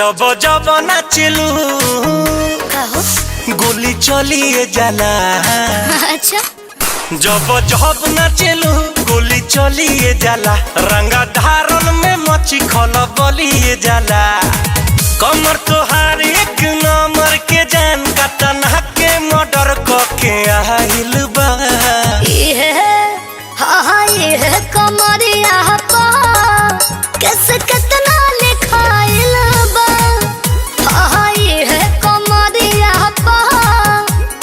जब जब नाचलू गोली चलिए जाला। अच्छा जब जब नाचलू गोली चलिए जाला। रंगा धारन में मची खल बलिए जाला। कमर तोहार एक नंबर के जान का तना के मर्डर के आहिल बा। ये कमरिया पा कैसे कितना लिखाइल बा। ये कमरिया पा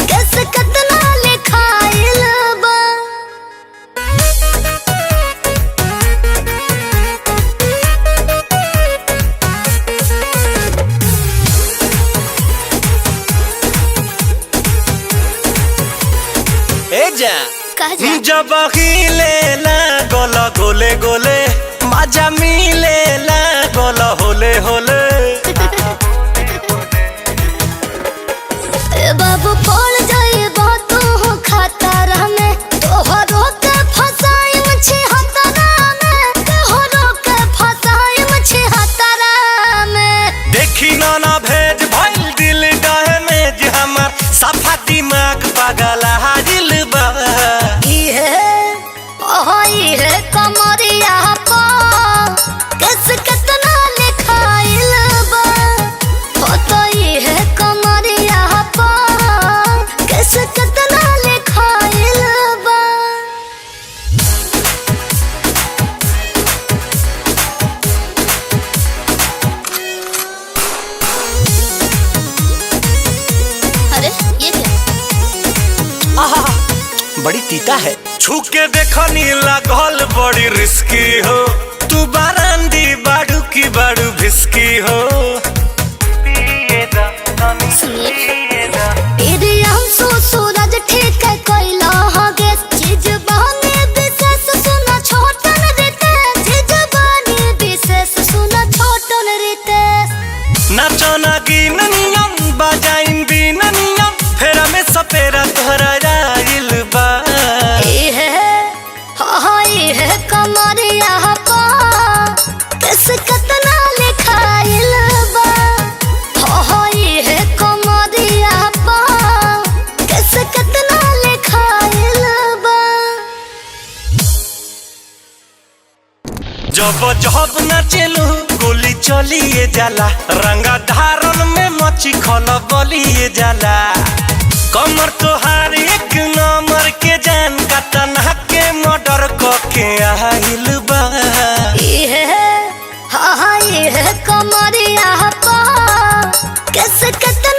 कैसे कितना लिखाइल बा। जब हिले गोला गोले गोले मजा मिले गोला होले होले। बाबू पड़ जाए बातों खतरा में तोहरो के फसाई मछी हतरा में। तोहरो के फसाई मछी हतरा में। देखी ना भेज भइल दिल डहे में जे हमर सफा दिमाग पागल हाजिल बा। ये कमरिया पा कैसे कितना लिखाइल बा। तो ये कमरिया पा कैसे कितना लिखाइल बा। अरे ये क्या? आहा बड़ी तीता है। छू के देखनी लागल बड़ी रिस्की हो। तू बारांदी बाड़ू की बाड़ू भिस्की हो। सूरज ठीक है कोइला हगे चीज बने विशेष सुना छोटन रीते। चीज बने विशेष सुना छोटन रीते। नाचो ना गिननियम बजाइन बिननियम फेरा में सपेरा तोहरा आइल बा। ये कमरिया पा कैसे कितना लिखाइल बा। ये कमरिया पा कैसे कितना लिखाइल बा। जब जब नाचलू गोली चलिए जाला। रंगा धारन में मची खल बलिए जाला। कमर तोहार एक नंबर के जान का तना के मर्डर के आहिल बा। ये कमरिया पा कैसे कितना